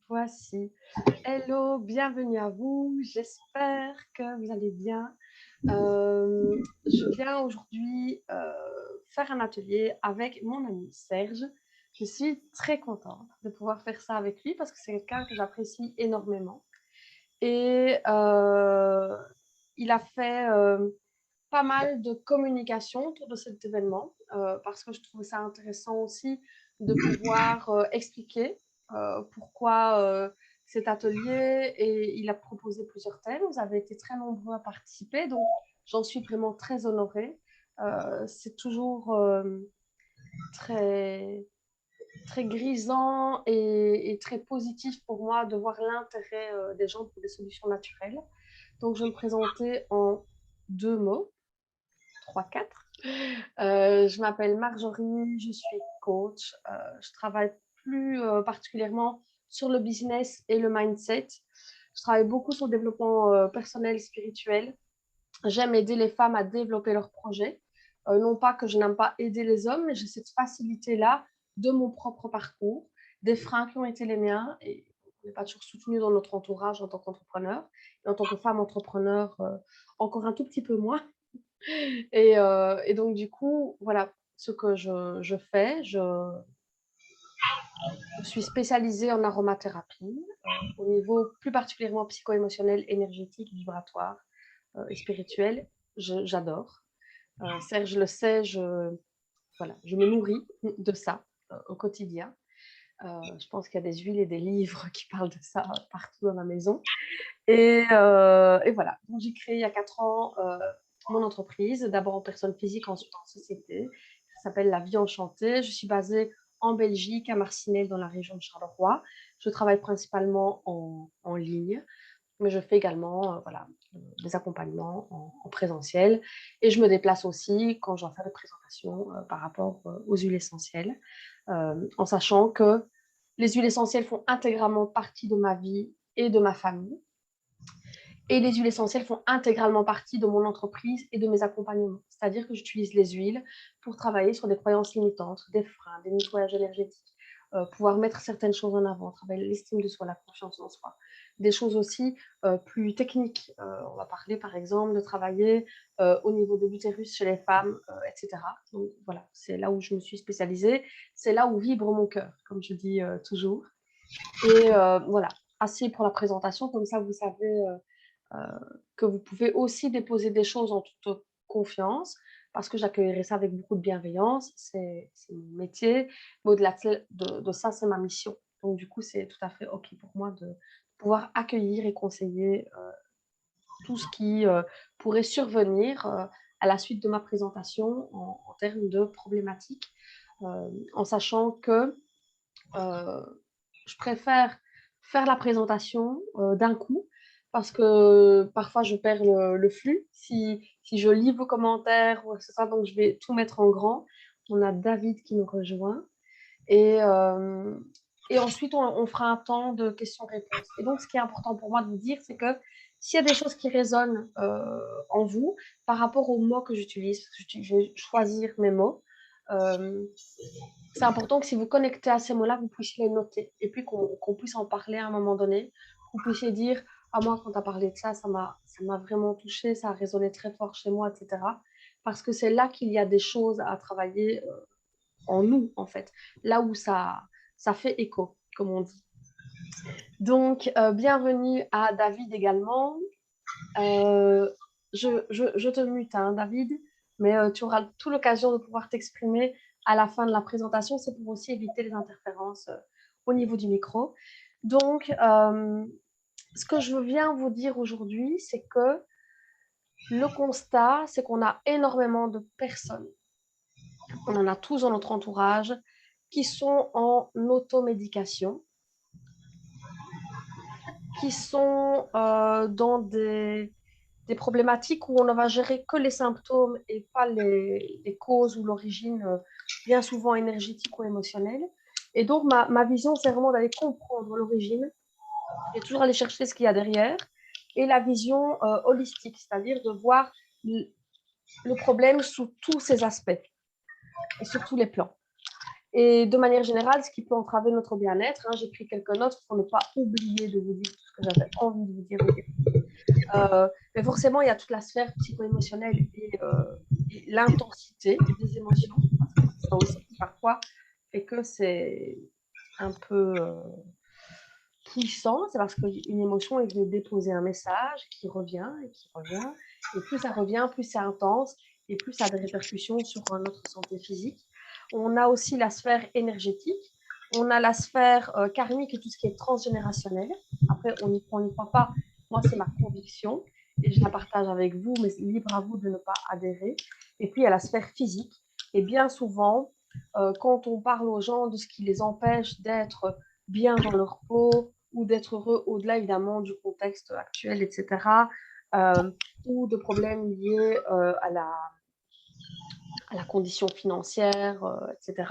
Voici. Hello, bienvenue à vous. J'espère que vous allez bien. Je viens aujourd'hui faire un atelier avec mon ami Serge. Je suis très contente de pouvoir faire ça avec lui parce que c'est quelqu'un que j'apprécie énormément. Et il a fait pas mal de communication autour de cet événement parce que je trouve ça intéressant aussi de pouvoir expliquer pourquoi cet atelier, et il a proposé plusieurs thèmes. Vous avez été très nombreux à participer, donc j'en suis vraiment très honorée. C'est toujours très, très grisant et très positif pour moi de voir l'intérêt des gens pour des solutions naturelles. Donc, je vais me présenter en deux mots, trois, quatre. Je m'appelle Marjorie, je suis coach. Je travaille plus particulièrement sur le business et le mindset. Je travaille beaucoup sur le développement personnel, spirituel. J'aime aider les femmes à développer leurs projets. Non pas que je n'aime pas aider les hommes, mais j'ai cette facilité-là de mon propre parcours, des freins qui ont été les miens. Et on n'est pas toujours soutenu dans notre entourage en tant qu'entrepreneur. Et en tant que femme entrepreneur, encore un tout petit peu moins. Et donc, du coup, voilà ce que je fais. Je suis spécialisée en aromathérapie, au niveau plus particulièrement psycho-émotionnel, énergétique, vibratoire et spirituel. J'adore. Serge le sait, voilà, je me nourris de ça au quotidien. Je pense qu'il y a des huiles et des livres qui parlent de ça partout dans ma maison. Et voilà, donc j'ai créé il y a 4 ans mon entreprise, d'abord en personne physique, ensuite en société. Ça s'appelle La Vie Enchantée. Je suis basée en Belgique, à Marcinelle, dans la région de Charleroi. Je travaille principalement en ligne, mais je fais également voilà, des accompagnements en présentiel. Et je me déplace aussi quand j'en fais des présentations par rapport aux huiles essentielles, en sachant que les huiles essentielles font intégralement partie de ma vie et de ma famille. Et les huiles essentielles font intégralement partie de mon entreprise et de mes accompagnements. C'est-à-dire que j'utilise les huiles pour travailler sur des croyances limitantes, des freins, des nettoyages énergétiques, pouvoir mettre certaines choses en avant, travailler l'estime de soi, la confiance en soi. Des choses aussi plus techniques. On va parler par exemple de travailler au niveau de l'utérus chez les femmes, etc. Donc voilà, c'est là où je me suis spécialisée. C'est là où vibre mon cœur, comme je dis toujours. Et voilà, assez pour la présentation. Comme ça, vous savez que vous pouvez aussi déposer des choses en toute confiance, parce que j'accueillerai ça avec beaucoup de bienveillance. C'est mon métier, mais au-delà de ça, c'est ma mission. Donc, du coup, c'est tout à fait OK pour moi de pouvoir accueillir et conseiller tout ce qui pourrait survenir à la suite de ma présentation en termes de problématiques, en sachant que je préfère faire la présentation d'un coup parce que parfois je perds le flux si je lis vos commentaires ou c'est ça, donc je vais tout mettre en grand. On a David qui nous rejoint et, euh, et ensuite on fera un temps de questions-réponses. Et donc ce qui est important pour moi de vous dire, c'est que s'il y a des choses qui résonnent en vous par rapport aux mots que j'utilise, parce que je vais choisir mes mots, euh, c'est important que si vous connectez à ces mots-là, vous puissiez les noter et puis qu'on puisse en parler à un moment donné, que vous puissiez dire «Ah moi, quand tu as parlé de ça, ça m'a vraiment touché, ça a résonné très fort chez moi», etc. Parce que c'est là qu'il y a des choses à travailler en nous, en fait, là où ça fait écho, comme on dit. Donc, bienvenue à David également. Euh, je te mute, hein, David, mais tu auras toute l'occasion de pouvoir t'exprimer à la fin de la présentation. C'est pour aussi éviter les interférences au niveau du micro. Donc, ce que je viens vous dire aujourd'hui, c'est que le constat, c'est qu'on a énormément de personnes, on en a tous dans notre entourage, qui sont en automédication, qui sont dans des problématiques où on ne va gérer que les symptômes et pas les causes ou l'origine, bien souvent énergétique ou émotionnelle. Et donc, ma vision, c'est vraiment d'aller comprendre l'origine et toujours aller chercher ce qu'il y a derrière. Et la vision holistique, c'est-à-dire de voir le problème sous tous ses aspects et sur tous les plans. Et de manière générale, ce qui peut entraver notre bien-être, j'ai pris quelques notes pour ne pas oublier de vous dire tout ce que j'avais envie de vous dire au début. Mais forcément, il y a toute la sphère psycho-émotionnelle et l'intensité des émotions, parce que c'est ça aussi qui parfois fait que c'est un peu puissant. C'est parce qu'une émotion est venue déposer un message qui revient et qui revient. Et plus ça revient, plus c'est intense et plus ça a des répercussions sur notre santé physique. On a aussi la sphère énergétique. On a la sphère karmique et tout ce qui est transgénérationnel. Après, on n'y croit pas. Moi, c'est ma conviction et je la partage avec vous, mais libre à vous de ne pas adhérer. Et puis, il y a la sphère physique. Et bien souvent, quand on parle aux gens de ce qui les empêche d'être bien dans leur peau ou d'être heureux au-delà évidemment du contexte actuel, etc., ou de problèmes liés à la condition financière, etc.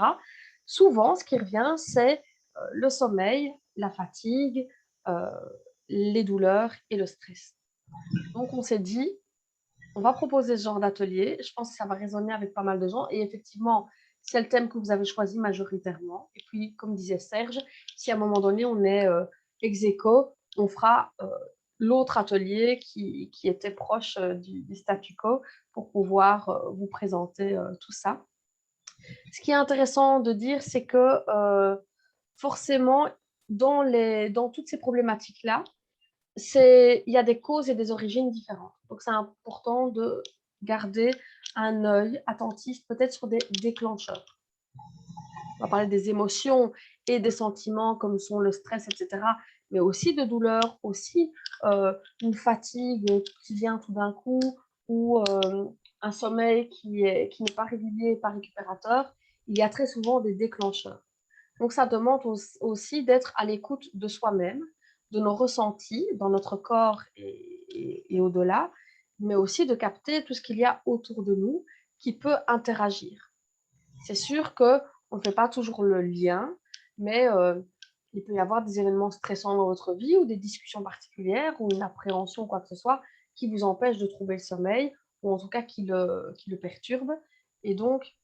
Souvent, ce qui revient, c'est le sommeil, la fatigue, les douleurs et le stress. Donc, on s'est dit, on va proposer ce genre d'atelier. Je pense que ça va résonner avec pas mal de gens. Et effectivement, c'est le thème que vous avez choisi majoritairement. Et puis, comme disait Serge, si à un moment donné, on est ex aequo, on fera l'autre atelier qui était proche du statu quo pour pouvoir vous présenter tout ça. Ce qui est intéressant de dire, c'est que forcément, dans toutes ces problématiques-là, il y a des causes et des origines différentes. Donc, c'est important de garder un œil attentif peut-être sur des déclencheurs. On va parler des émotions et des sentiments comme sont le stress, etc., mais aussi de douleur, aussi une fatigue qui vient tout d'un coup ou un sommeil qui n'est pas régulier, pas récupérateur. Il y a très souvent des déclencheurs. Donc, ça demande aussi d'être à l'écoute de soi-même, de nos ressentis dans notre corps et au-delà, mais aussi de capter tout ce qu'il y a autour de nous qui peut interagir. C'est sûr qu'on ne fait pas toujours le lien, mais il peut y avoir des événements stressants dans votre vie ou des discussions particulières ou une appréhension, quoi que ce soit, qui vous empêche de trouver le sommeil ou en tout cas qui le perturbe. Et donc,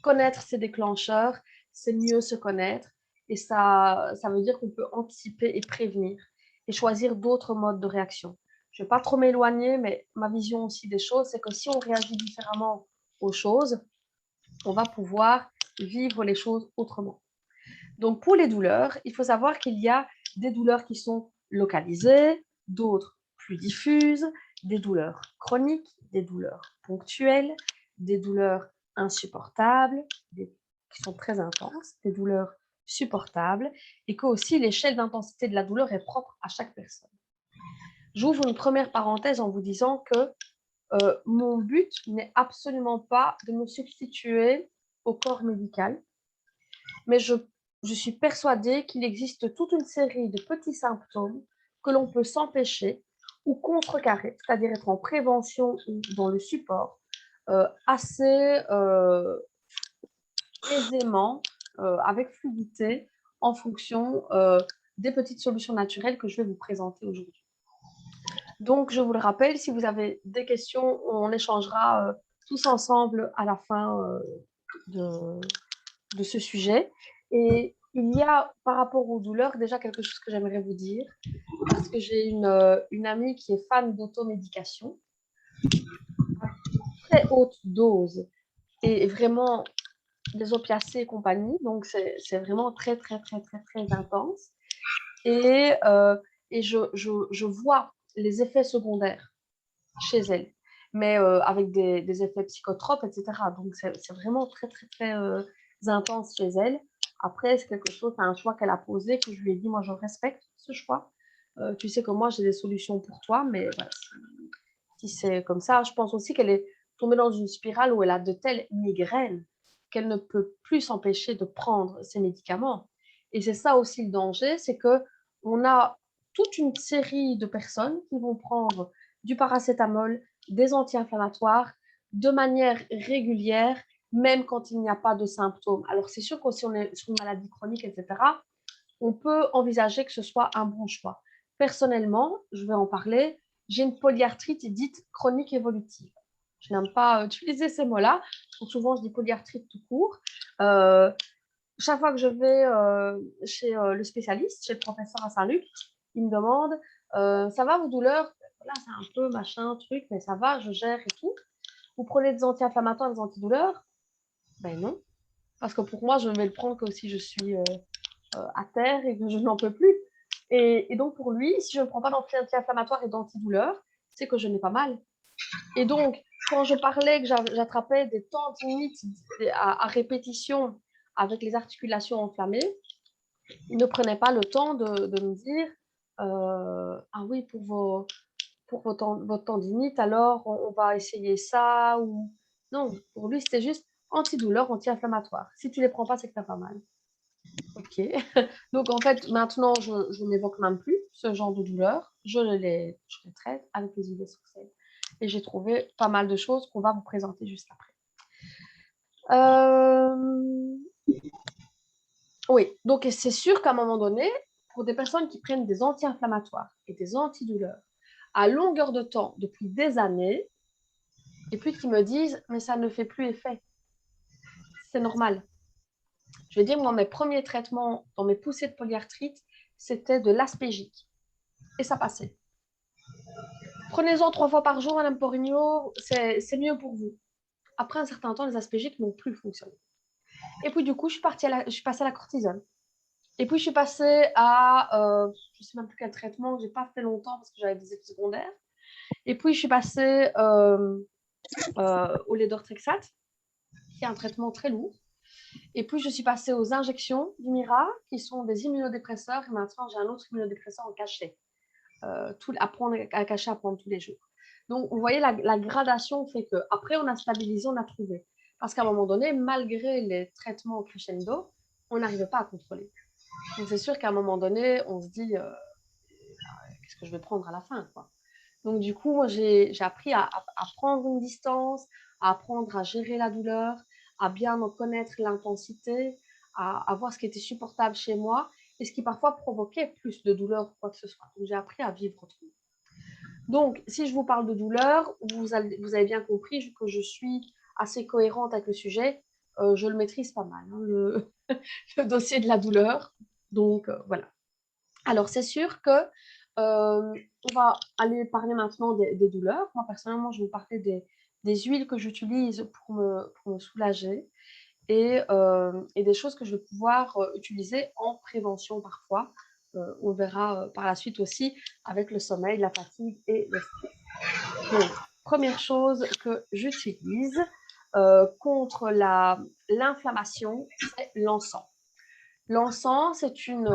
connaître ces déclencheurs, c'est mieux se connaître et ça veut dire qu'on peut anticiper et prévenir et choisir d'autres modes de réaction. Je ne vais pas trop m'éloigner, mais ma vision aussi des choses, c'est que si on réagit différemment aux choses, on va pouvoir vivre les choses autrement. Donc, pour les douleurs, il faut savoir qu'il y a des douleurs qui sont localisées, d'autres plus diffuses, des douleurs chroniques, des douleurs ponctuelles, des douleurs insupportables, qui sont très intenses, des douleurs supportables, et que aussi l'échelle d'intensité de la douleur est propre à chaque personne. J'ouvre une première parenthèse en vous disant que mon but n'est absolument pas de me substituer au corps médical, mais je suis persuadée qu'il existe toute une série de petits symptômes que l'on peut s'empêcher ou contrecarrer, c'est-à-dire être en prévention ou dans le support assez aisément, avec fluidité, en fonction des petites solutions naturelles que je vais vous présenter aujourd'hui. Donc, je vous le rappelle, si vous avez des questions, on échangera tous ensemble à la fin de ce sujet. Et il y a, par rapport aux douleurs, déjà quelque chose que j'aimerais vous dire, parce que j'ai une amie qui est fan d'automédication, à très haute dose, et vraiment des opiacés et compagnie, donc c'est vraiment très, très, très, très, très intense. Et je vois les effets secondaires chez elle, mais avec des effets psychotropes, etc. Donc, c'est vraiment très, très, très intense chez elle. Après, c'est quelque chose, c'est un choix qu'elle a posé, que je lui ai dit, moi, je respecte ce choix. Tu sais que moi, j'ai des solutions pour toi, mais voilà, si c'est comme ça, je pense aussi qu'elle est tombée dans une spirale où elle a de telles migraines qu'elle ne peut plus s'empêcher de prendre ses médicaments. Et c'est ça aussi le danger, c'est qu'on a toute une série de personnes qui vont prendre du paracétamol, des anti-inflammatoires de manière régulière, même quand il n'y a pas de symptômes. Alors, c'est sûr que si on est sur une maladie chronique, etc., on peut envisager que ce soit un bon choix. Personnellement, je vais en parler, j'ai une polyarthrite dite chronique évolutive. Je n'aime pas utiliser ces mots-là, souvent je dis polyarthrite tout court. chaque fois que je vais chez le spécialiste, chez le professeur à Saint-Luc, il me demande ça va vos douleurs? Là, c'est un peu machin, truc, mais ça va, je gère et tout. Vous prenez des anti-inflammatoires, des antidouleurs? Ben non, parce que pour moi, je ne vais le prendre que si je suis à terre et que je n'en peux plus. Et donc, pour lui, si je ne prends pas d'anti-inflammatoires et d'antidouleurs, c'est que je n'ai pas mal. Et donc, quand je parlais que j'attrapais des tendinites à répétition avec les articulations enflammées, il ne prenait pas le temps de me dire ah oui, votre tendinite, alors on va essayer ça. Ou... Non, pour lui, c'était juste antidouleur, anti-inflammatoire. Si tu ne les prends pas, c'est que tu as pas mal. Ok. Donc, en fait, maintenant, je n'évoque même plus ce genre de douleur. Je les traite avec les huiles essentielles. Et j'ai trouvé pas mal de choses qu'on va vous présenter juste après. Oui, donc c'est sûr qu'à un moment donné, pour des personnes qui prennent des anti-inflammatoires et des antidouleurs à longueur de temps depuis des années, et puis qui me disent, mais ça ne fait plus effet. C'est normal. Je vais dire, moi, mes premiers traitements dans mes poussées de polyarthrite, c'était de l'aspégique. Et ça passait. Prenez-en 3 fois par jour, Madame Porigno, c'est mieux pour vous. Après un certain temps, les aspégiques n'ont plus fonctionné. Et puis, du coup, je suis passée à la cortisone. Et puis, je suis passée à, je ne sais même plus quel traitement, je n'ai pas fait longtemps parce que j'avais des effets secondaires. Et puis, je suis passée au lédortrexate, qui est un traitement très lourd. Et puis, je suis passée aux injections du Mira, qui sont des immunodépresseurs. Et maintenant, j'ai un autre immunodépresseur en cachet. À cacher, à prendre tous les jours. Donc, vous voyez, la gradation fait qu'après, on a stabilisé, on a trouvé. Parce qu'à un moment donné, malgré les traitements crescendo, on n'arrivait pas à contrôler. Donc, c'est sûr qu'à un moment donné, on se dit, qu'est-ce que je vais prendre à la fin, quoi. Donc, du coup, moi, j'ai appris à prendre une distance, à apprendre à gérer la douleur, à bien en connaître l'intensité, à voir ce qui était supportable chez moi et ce qui parfois provoquait plus de douleur ou quoi que ce soit. Donc, j'ai appris à vivre autrement. Donc, si je vous parle de douleur, vous avez bien compris que je suis assez cohérente avec le sujet. Je le maîtrise pas mal, hein, le dossier de la douleur. Donc, voilà. Alors, c'est sûr que on va aller parler maintenant des douleurs. Moi, personnellement, je vais vous parler des huiles que j'utilise pour me soulager et des choses que je vais pouvoir utiliser en prévention parfois. On verra par la suite aussi avec le sommeil, la fatigue et le stress. Donc, première chose que j'utilise contre l'inflammation, c'est l'encens. L'encens, c'est une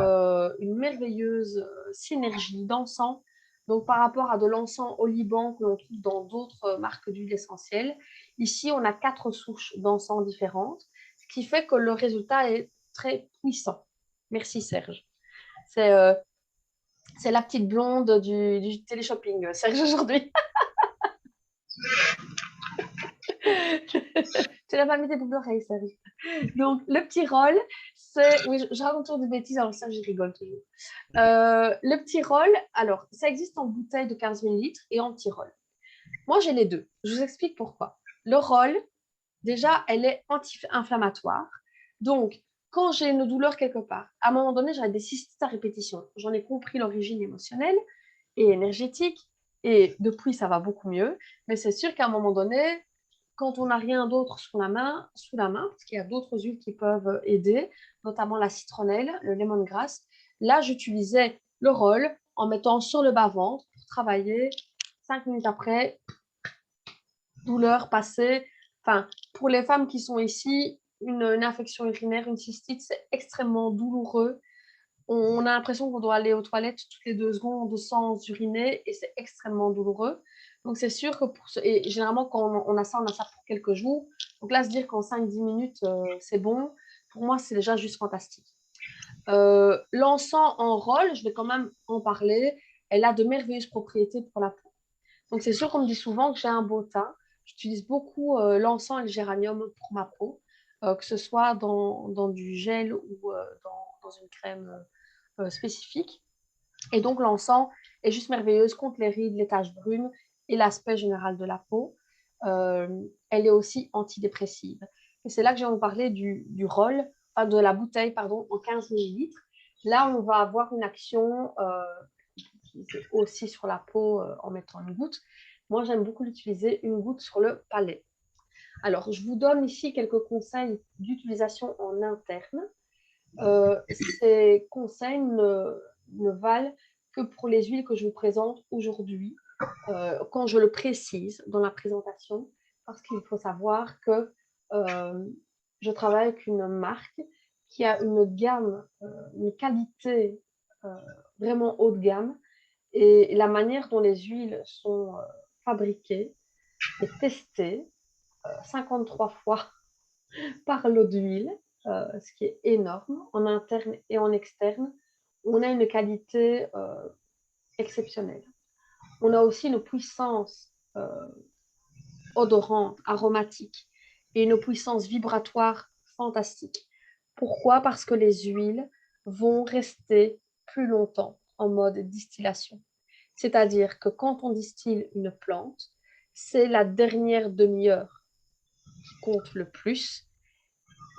merveilleuse synergie d'encens. Donc, par rapport à de l'encens au Liban que l'on trouve dans d'autres marques d'huile essentielle, ici, on a 4 souches d'encens différentes, ce qui fait que le résultat est très puissant. Merci Serge. C'est la petite blonde du téléshopping, Serge, aujourd'hui. Tu n'as pas mis tes doubles oreilles, Serge. Donc, le petit rôle, c'est... Oui, je raconte toujours des bêtises, alors ça, je rigole toujours. Le petit rôle, alors, ça existe en bouteille de 15 ml et en petit rôle. Moi, j'ai les deux. Je vous explique pourquoi. Le rôle, déjà, elle est anti-inflammatoire. Donc, quand j'ai une douleur quelque part, à un moment donné, j'avais des cystites à répétition. J'en ai compris l'origine émotionnelle et énergétique. Et depuis, ça va beaucoup mieux. Mais c'est sûr qu'à un moment donné, quand on n'a rien d'autre sous la main, parce qu'il y a d'autres huiles qui peuvent aider, notamment la citronnelle, le lemongrass, là, j'utilisais le rôle en mettant sur le bas-ventre pour travailler. 5 minutes après, douleur passée. Enfin, pour les femmes qui sont ici, une infection urinaire, une cystite, c'est extrêmement douloureux. On a l'impression qu'on doit aller aux toilettes toutes les 2 secondes sans uriner et c'est extrêmement douloureux. Donc, c'est sûr que et généralement, quand on a ça pour quelques jours. Donc là, se dire qu'en 5-10 minutes, c'est bon, pour moi, c'est déjà juste fantastique. L'encens en rôle, je vais quand même en parler. Elle a de merveilleuses propriétés pour la peau. Donc, c'est sûr qu'on me dit souvent que j'ai un beau teint. J'utilise beaucoup l'encens et le géranium pour ma peau, que ce soit dans du gel ou dans une crème spécifique. Et donc, l'encens est juste merveilleuse contre les rides, les taches brunes et l'aspect général de la peau. Elle est aussi antidépressive. Et c'est là que je vais vous parler du rôle enfin de la bouteille, pardon, en 15 millilitres. Là, on va avoir une action aussi sur la peau en mettant une goutte. Moi, j'aime beaucoup l'utiliser une goutte sur le palais. Alors, je vous donne ici quelques conseils d'utilisation en interne. Ces conseils ne valent que pour les huiles que je vous présente aujourd'hui, quand je le précise dans la présentation, parce qu'il faut savoir que je travaille avec une marque qui a une gamme, une qualité vraiment haut de gamme, et la manière dont les huiles sont fabriquées et testées 53 fois par l'eau d'huile, ce qui est énorme, en interne et en externe. On a une qualité exceptionnelle. On a aussi une puissance odorante, aromatique et une puissance vibratoire fantastique. Pourquoi? Parce que les huiles vont rester plus longtemps en mode distillation. C'est-à-dire que quand on distille une plante, c'est la dernière demi-heure qui compte le plus,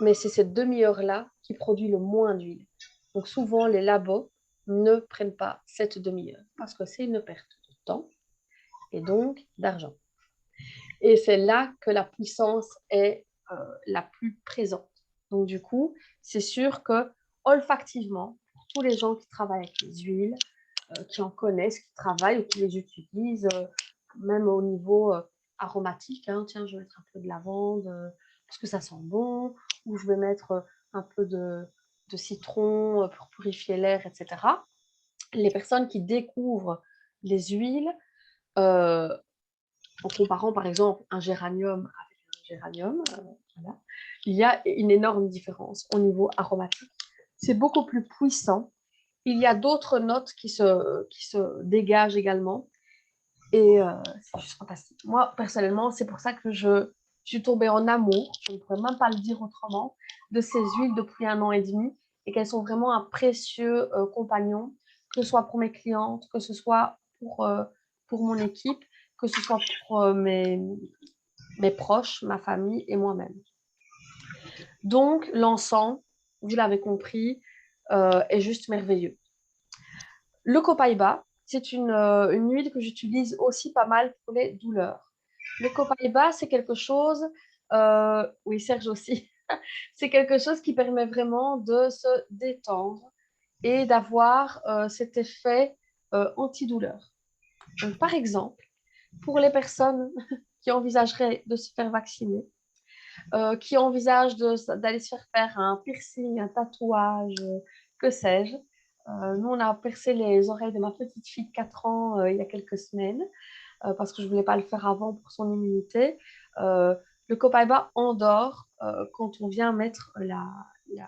mais c'est cette demi-heure-là qui produit le moins d'huile. Donc souvent, les labos ne prennent pas cette demi-heure parce que c'est une perte de temps et donc d'argent. Et c'est là que la puissance est la plus présente. Donc du coup, c'est sûr que olfactivement, pour tous les gens qui travaillent avec les huiles, qui en connaissent, qui travaillent ou qui les utilisent, même au niveau aromatique, hein, tiens, je vais mettre un peu de lavande parce que ça sent bon, ou je vais mettre un peu de citron pour purifier l'air, etc. Les personnes qui découvrent les huiles, euh, en comparant par exemple un géranium avec un géranium, voilà, il y a une énorme différence au niveau aromatique. C'est beaucoup plus puissant. Il y a d'autres notes qui se dégagent également. Et c'est juste fantastique. Moi, personnellement, c'est pour ça que je suis tombée en amour, je ne pourrais même pas le dire autrement, de ces huiles depuis 1 an et demi, et qu'elles sont vraiment un précieux compagnon, que ce soit pour mes clientes, que ce soit pour mon équipe, que ce soit pour mes proches, ma famille et moi-même. Donc, l'encens, vous l'avez compris, est juste merveilleux. Le copaiba, c'est une huile que j'utilise aussi pas mal pour les douleurs. Le copaiba, c'est quelque chose, oui, Serge aussi, c'est quelque chose qui permet vraiment de se détendre et d'avoir cet effet antidouleur. Donc, par exemple, pour les personnes qui envisageraient de se faire vacciner, qui envisagent d'aller se faire un piercing, un tatouage, que sais-je. Nous, on a percé les oreilles de ma petite fille de 4 ans il y a quelques semaines parce que je ne voulais pas le faire avant pour son immunité. Le copaiba endort quand on vient mettre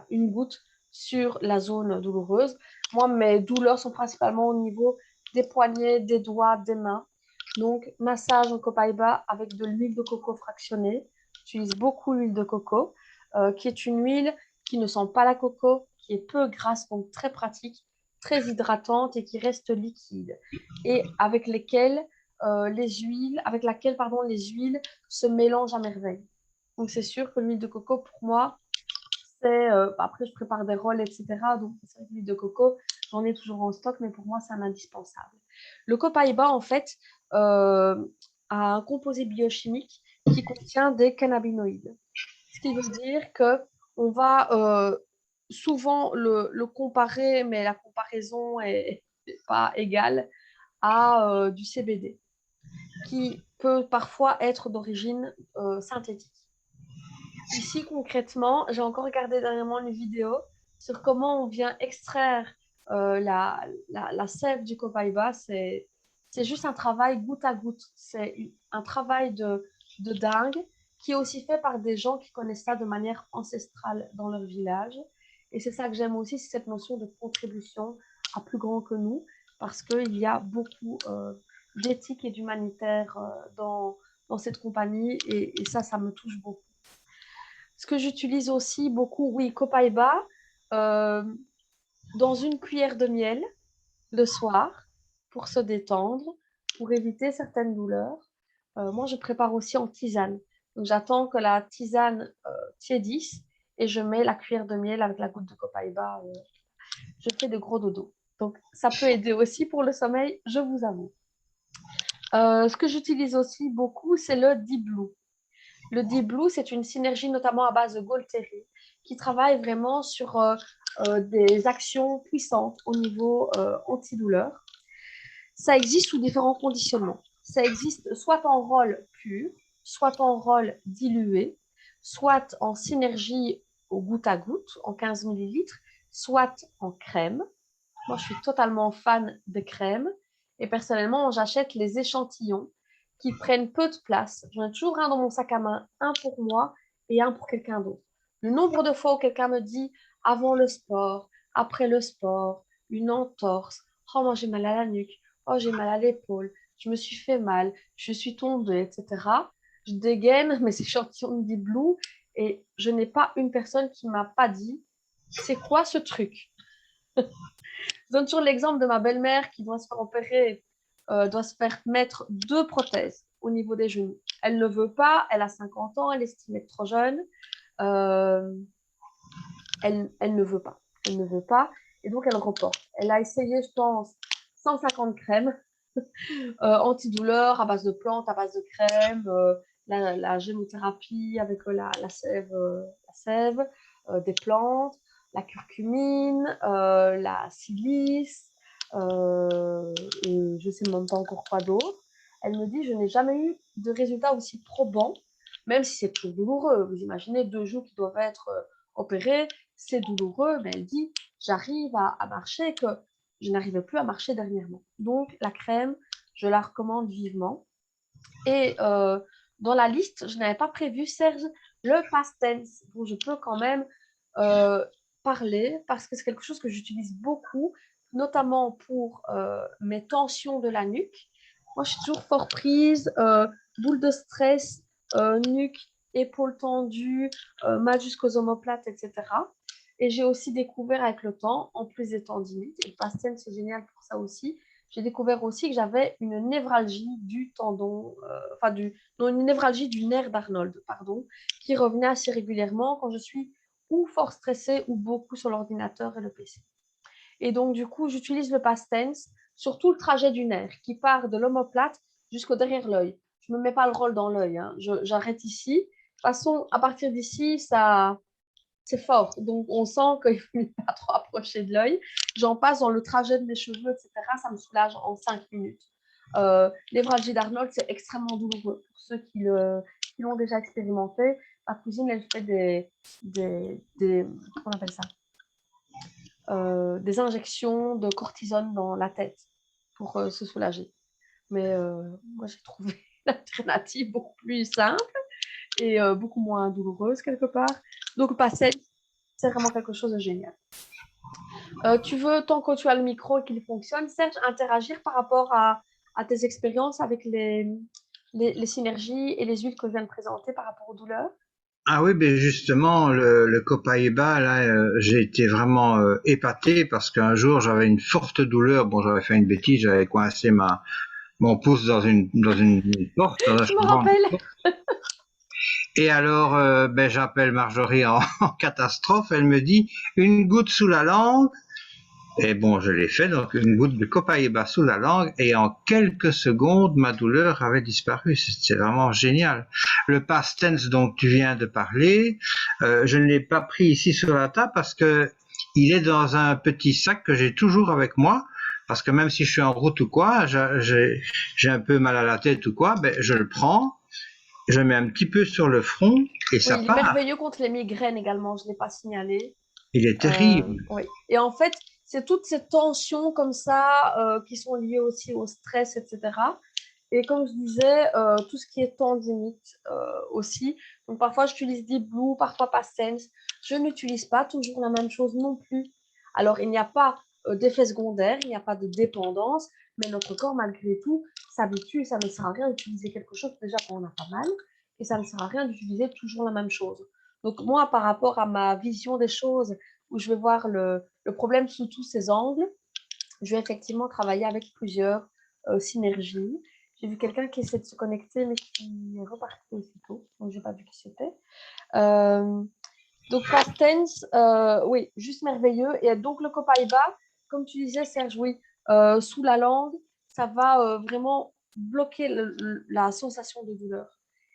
une goutte sur la zone douloureuse. Moi, mes douleurs sont principalement au niveau des poignets, des doigts, des mains. Donc, massage au copaiba avec de l'huile de coco fractionnée. J'utilise beaucoup l'huile de coco, qui est une huile qui ne sent pas la coco, qui est peu grasse, donc très pratique, très hydratante et qui reste liquide. Et avec laquelle les huiles se mélangent à merveille. Donc c'est sûr que l'huile de coco, pour moi, c'est... après, je prépare des rolls, etc. Donc c'est l'huile de coco, j'en ai toujours en stock, mais pour moi, c'est un indispensable. Le copaiba, en fait, a un composé biochimique qui contient des cannabinoïdes. Ce qui veut dire qu'on va souvent le comparer, mais la comparaison n'est pas égale à du CBD, qui peut parfois être d'origine synthétique. Ici, concrètement, j'ai encore regardé dernièrement une vidéo sur comment on vient extraire la sève du copaiba. C'est juste un travail goutte à goutte. C'est un travail de dingue qui est aussi fait par des gens qui connaissent ça de manière ancestrale dans leur village. Et c'est ça que j'aime aussi, c'est cette notion de contribution à plus grand que nous, parce qu'il y a beaucoup d'éthique et d'humanitaire dans cette compagnie, et ça me touche beaucoup. Ce que j'utilise aussi beaucoup, oui, copaiba, euh, dans une cuillère de miel le soir pour se détendre, pour éviter certaines douleurs. Moi, je prépare aussi en tisane. Donc, j'attends que la tisane tiédisse et je mets la cuillère de miel avec la goutte de copaïba. Je fais de gros dodo. Donc, ça peut aider aussi pour le sommeil, je vous avoue. Ce que j'utilise aussi beaucoup, c'est le Deep Blue. Le Deep Blue, c'est une synergie notamment à base de Golteri qui travaille vraiment sur des actions puissantes au niveau antidouleur. Ça existe sous différents conditionnements. Ça existe soit en rôle pur, soit en rôle dilué, soit en synergie au goutte à goutte, en 15 millilitres, soit en crème. Moi, je suis totalement fan de crème. Et personnellement, j'achète les échantillons qui prennent peu de place. J'en ai toujours un dans mon sac à main, un pour moi et un pour quelqu'un d'autre. Le nombre de fois où quelqu'un me dit avant le sport, après le sport, une entorse, oh moi j'ai mal à la nuque, oh j'ai mal à l'épaule, je me suis fait mal, je suis tombée, etc. Je dégaine mes échantillons de Deep Blue et je n'ai pas une personne qui m'a pas dit c'est quoi ce truc. Je donne toujours l'exemple de ma belle-mère qui doit se faire opérer, doit se faire mettre 2 prothèses au niveau des genoux. Elle ne veut pas, elle a 50 ans, elle estime être trop jeune. Euh, elle ne veut pas. Elle ne veut pas. Et donc, elle reporte. Elle a essayé, je pense, 150 crèmes antidouleurs à base de plantes, à base de crème, la gémothérapie avec la sève des plantes, la curcumine, la silice, et je ne sais même pas encore quoi d'autre. Elle me dit, je n'ai jamais eu de résultat aussi probant, même si c'est très douloureux. Vous imaginez 2 joues qui doivent être opérées, c'est douloureux, mais elle dit, j'arrive à marcher, que je n'arrivais plus à marcher dernièrement. Donc, la crème, je la recommande vivement. Et dans la liste, je n'avais pas prévu, Serge, le past tense, dont je peux quand même parler parce que c'est quelque chose que j'utilise beaucoup, notamment pour mes tensions de la nuque. Moi, je suis toujours fort prise, boule de stress, nuque, épaules tendues, mal jusqu'aux omoplates, etc. Et j'ai aussi découvert avec le temps, en plus des tendinites, et le past tense, c'est génial pour ça aussi, j'ai découvert aussi que j'avais une névralgie du tendon, une névralgie du nerf d'Arnold, pardon, qui revenait assez régulièrement quand je suis ou fort stressée ou beaucoup sur l'ordinateur et le PC. Et donc, du coup, j'utilise le past tense sur tout le trajet du nerf qui part de l'omoplate jusqu'au derrière l'œil. Je ne me mets pas le rôle dans l'œil, hein. J'arrête ici. De toute façon, à partir d'ici, c'est fort. Donc, on sent qu'il ne faut pas trop approcher de l'œil. J'en passe dans le trajet de mes cheveux, etc. Ça me soulage en 5 minutes. Névralgie d'Arnold, c'est extrêmement douloureux. Pour ceux qui l'ont déjà expérimenté, ma cousine, elle fait comment on appelle ça, des injections de cortisone dans la tête pour se soulager. Mais moi, j'ai trouvé l'alternative beaucoup plus simple et beaucoup moins douloureuse quelque part. Donc, passer, c'est vraiment quelque chose de génial. Tu veux, tant que tu as le micro et qu'il fonctionne, Serge, interagir par rapport à tes expériences avec les synergies et les huiles que je viens de présenter par rapport aux douleurs? Ah oui, ben justement, le Copaiba, là, j'ai été vraiment épaté parce qu'un jour, j'avais une forte douleur. Bon, j'avais fait une bêtise, j'avais coincé mon pouce dans une porte, dans un Je me changement de rappelle. porte. Et alors, ben, j'appelle Marjorie en catastrophe. Elle me dit, une goutte sous la langue. Et bon, je l'ai fait, donc une goutte de Copaiba sous la langue, et en quelques secondes, ma douleur avait disparu. C'est vraiment génial. Le past tense dont tu viens de parler, je ne l'ai pas pris ici sur la table parce que il est dans un petit sac que j'ai toujours avec moi. Parce que même si je suis en route ou quoi, j'ai un peu mal à la tête ou quoi, ben je le prends, je mets un petit peu sur le front et ça Oui, il est part. merveilleux contre les migraines également, je ne l'ai pas signalé. Il est terrible. Oui. Et en fait, c'est toutes ces tensions comme ça qui sont liées aussi au stress, etc. Et comme je disais, tout ce qui est tendinite aussi. Donc parfois, j'utilise Deep Blue, parfois Passence. Je n'utilise pas toujours la même chose non plus. Alors, il n'y a pas d'effet secondaire, il n'y a pas de dépendance, mais notre corps, malgré tout, s'habitue. Ça ne sert à rien d'utiliser quelque chose déjà qu'on a pas mal, et ça ne sert à rien d'utiliser toujours la même chose. Donc moi, par rapport à ma vision des choses, où je vais voir le problème sous tous ses angles, je vais effectivement travailler avec plusieurs synergies. J'ai vu quelqu'un qui essaie de se connecter, mais qui est reparti aussitôt, donc je n'ai pas vu qui c'était. Euh, Donc, past tense, oui, juste merveilleux. Et donc, le copaiba, comme tu disais, Serge, oui, sous la langue, ça va vraiment bloquer la sensation de douleur.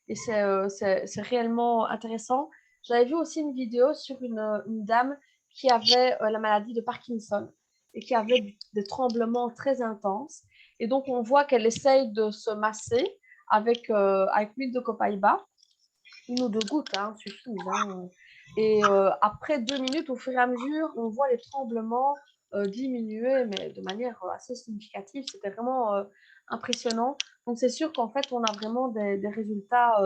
Et c'est réellement intéressant. J'avais vu aussi une vidéo sur une dame qui avait la maladie de Parkinson et qui avait des tremblements très intenses. Et donc, on voit qu'elle essaye de se masser avec l'huile de copaïba. Une ou deux gouttes hein, suffisent. Hein. Et après 2 minutes, au fur et à mesure, on voit les tremblements diminuer, mais de manière assez significative. C'était vraiment impressionnant. Donc, c'est sûr qu'en fait, on a vraiment des résultats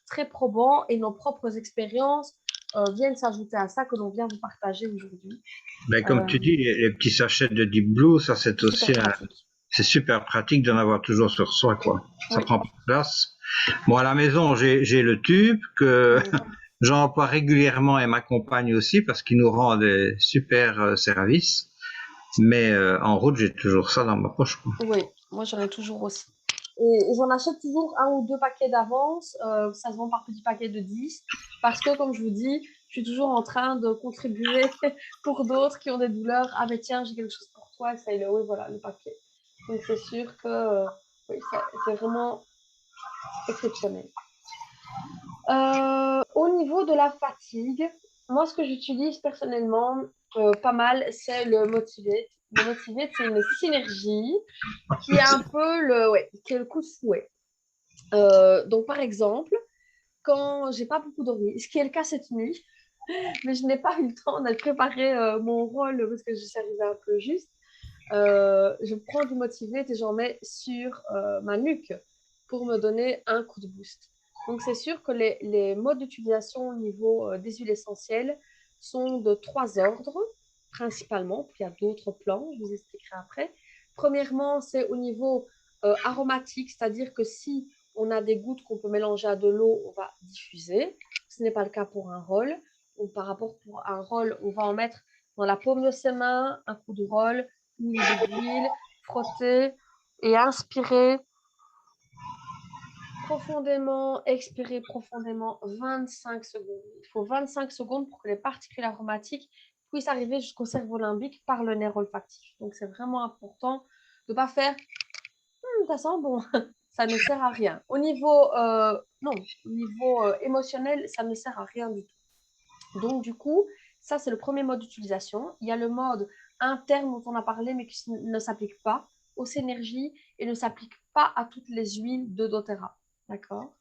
très probants et nos propres expériences viennent s'ajouter à ça que l'on vient vous partager aujourd'hui. Ben, comme tu dis, les petits sachets de Deep Blue, ça c'est aussi Super pratique. c'est super pratique d'en avoir toujours sur soi, quoi. Ça Oui. prend pas de place. Bon, à la maison, j'ai le tube que j'emploie régulièrement et ma compagne aussi parce qu'il nous rend des super services. Mais en route, j'ai toujours ça dans ma poche, quoi. Oui, moi j'en ai toujours aussi. Et j'en achète toujours un ou deux paquets d'avance. Ça se vend par petits paquets de 10. Parce que, comme je vous dis, je suis toujours en train de contribuer pour d'autres qui ont des douleurs. Ah, mais tiens, j'ai quelque chose pour toi. Essaye-le. Oui, voilà, le paquet. Donc, c'est sûr que oui, c'est vraiment exceptionnel. Au niveau de la fatigue, moi, ce que j'utilise personnellement pas mal, c'est le Motivate. Le Motivate, c'est une synergie qui est un peu ouais, qui est le coup de fouet. Donc, par exemple, quand j'ai pas beaucoup dormi, ce qui est le cas cette nuit, mais je n'ai pas eu le temps de préparer mon rôle parce que je suis arrivée un peu juste, je prends du Motivate et j'en mets sur ma nuque pour me donner un coup de boost. Donc, c'est sûr que les modes d'utilisation au niveau des huiles essentielles sont de 3 ordres, principalement. Puis il y a d'autres plans, je vous expliquerai après. Premièrement, c'est au niveau aromatique, c'est-à-dire que si on a des gouttes qu'on peut mélanger à de l'eau, on va diffuser. Ce n'est pas le cas pour un rôle. Donc, par rapport pour un rôle, on va en mettre dans la paume de ses mains, un coup de rôle, une ou deux d'huile, frotter et inspirer profondément, expirer profondément 25 secondes. Il faut 25 secondes pour que les particules aromatiques puissent arriver jusqu'au cerveau limbique par le nerf olfactif. Donc, c'est vraiment important de ne pas faire ça sent bon, ça ne sert à rien. Au niveau, non, au niveau émotionnel, ça ne sert à rien du tout. Donc, du coup, ça, c'est le premier mode d'utilisation. Il y a le mode interne dont on a parlé, mais qui ne s'applique pas aux énergies et ne s'applique pas à toutes les huiles de doTERRA. D'accord?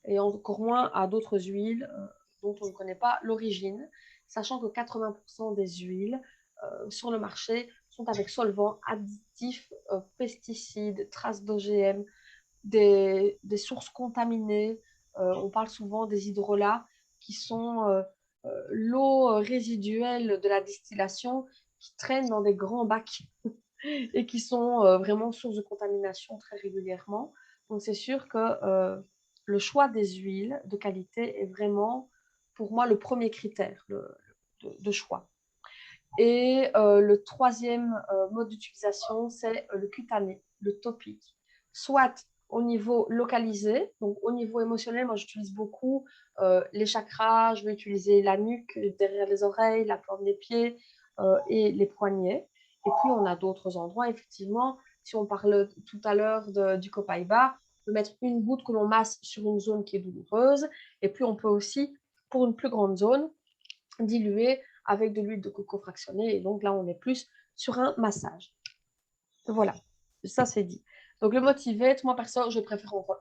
Et encore moins à d'autres huiles dont on ne connaît pas l'origine, sachant que 80% des huiles sur le marché sont avec solvants, additifs, pesticides, traces d'OGM, des sources contaminées. On parle souvent des hydrolats qui sont l'eau résiduelle de la distillation qui traîne dans des grands bacs et qui sont vraiment source de contamination très régulièrement. Donc, c'est sûr que le choix des huiles de qualité est vraiment, pour moi, le premier critère de choix. Et le troisième mode d'utilisation, c'est le cutané, le topique. Soit au niveau localisé, donc au niveau émotionnel, moi j'utilise beaucoup les chakras, je vais utiliser la nuque, derrière les oreilles, la plante des pieds et les poignets. Et puis on a d'autres endroits, effectivement, si on parle tout à l'heure du copaiba, on peut mettre une goutte que l'on masse sur une zone qui est douloureuse. Et puis on peut aussi, pour une plus grande zone, diluer avec de l'huile de coco fractionnée. Et donc là, on est plus sur un massage. Voilà, ça c'est dit. Donc le Motivate, moi perso, je préfère en rôle.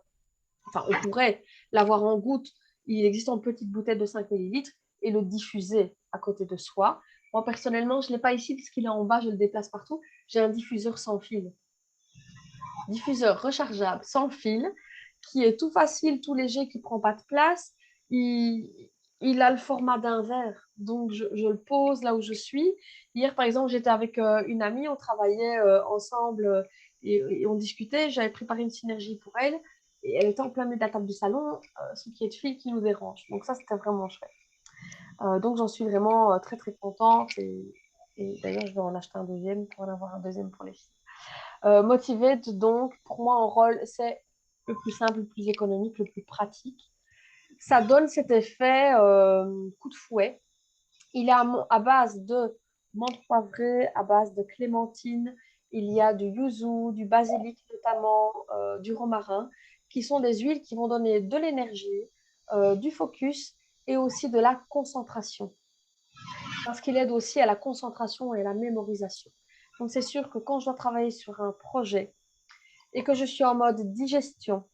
Enfin, on pourrait l'avoir en goutte. Il existe en petite bouteille de 5 millilitres et le diffuser à côté de soi. Moi, personnellement, je ne l'ai pas ici puisqu'il est en bas, je le déplace partout. J'ai un diffuseur sans fil. Diffuseur rechargeable sans fil qui est tout facile, tout léger, qui ne prend pas de place. Il a le format d'un verre. Donc, je le pose là où je suis. Hier, par exemple, j'étais avec une amie, on travaillait ensemble et on discutait. J'avais préparé une synergie pour elle et elle était en plein milieu de la table du salon, ce qui est de fil qui nous dérange. Donc, ça, c'était vraiment chouette. Donc, j'en suis vraiment très, très contente. Et d'ailleurs, je vais en acheter un deuxième pour en avoir un deuxième pour les filles. Motivate, donc, pour moi, en rôle, c'est le plus simple, le plus économique, le plus pratique. Ça donne cet effet coup de fouet. Il est à base de menthe poivrée, à base de clémentine. Il y a du yuzu, du basilic notamment, du romarin, qui sont des huiles qui vont donner de l'énergie, du focus et aussi de la concentration. Parce qu'il aide aussi à la concentration et à la mémorisation. Donc c'est sûr que quand je dois travailler sur un projet et que je suis en mode digestion,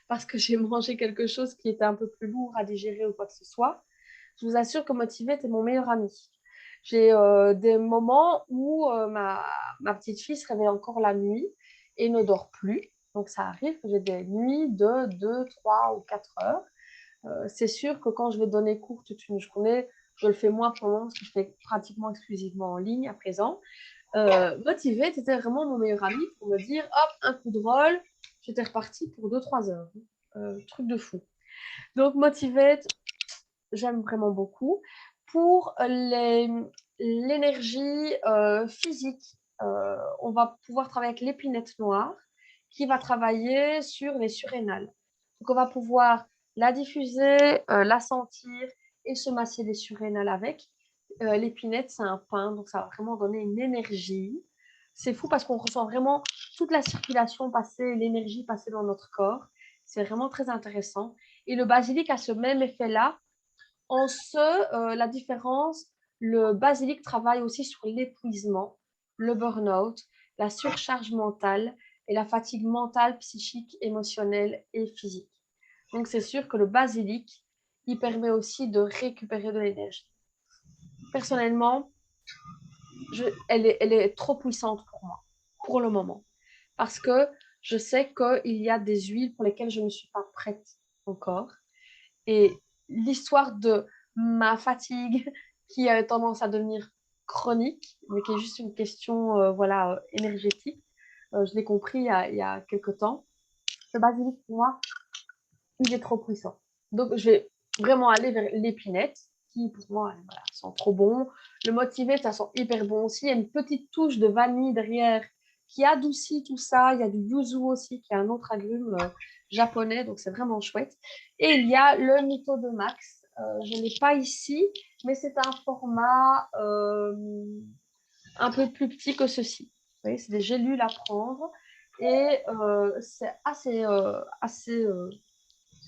parce que j'ai mangé quelque chose qui était un peu plus lourd à digérer ou quoi que ce soit, je vous assure que Motivate est mon meilleur ami. J'ai des moments où ma petite fille se réveille encore la nuit et ne dort plus. Donc ça arrive que j'ai des nuits de 2, 3 ou 4 heures. C'est sûr que quand je vais donner cours toute une journée, je le fais moins pour le moment parce que je fais pratiquement exclusivement en ligne à présent. Motivate était vraiment mon meilleur ami pour me dire, hop, un coup de rôle, j'étais repartie pour 2, 3 heures. Truc de fou. Donc Motivate, j'aime vraiment beaucoup. Pour l'énergie physique, on va pouvoir travailler avec l'épinette noire qui va travailler sur les surrénales. Donc on va pouvoir la diffuser, la sentir et se masser les surrénales avec. L'épinette, c'est un pain, donc ça va vraiment donner une énergie. C'est fou parce qu'on ressent vraiment toute la circulation passer, l'énergie passer dans notre corps. C'est vraiment très intéressant. Et le basilic a ce même effet-là. La différence, le basilic travaille aussi sur l'épuisement, le burn-out, la surcharge mentale et la fatigue mentale, psychique, émotionnelle et physique. Donc, c'est sûr que le basilic, il permet aussi de récupérer de l'énergie. Personnellement, elle est trop puissante pour moi, pour le moment. Parce que je sais qu'il y a des huiles pour lesquelles je ne suis pas prête encore. Et l'histoire de ma fatigue qui a tendance à devenir chronique, mais qui est juste une question énergétique, je l'ai compris il y a quelques temps. Le basilic, pour moi, il est trop puissant. Donc, je vais vraiment aller vers l'épinette, qui pour moi voilà, sent trop bon. Le motivé, ça sent hyper bon aussi. Il y a une petite touche de vanille derrière qui adoucit tout ça. Il y a du yuzu aussi, qui est un autre agrume japonais, donc c'est vraiment chouette. Et il y a le Mito de Max. Je ne l'ai pas ici, mais c'est un format un peu plus petit que ceci. Vous voyez, c'est des gélules à prendre et c'est assez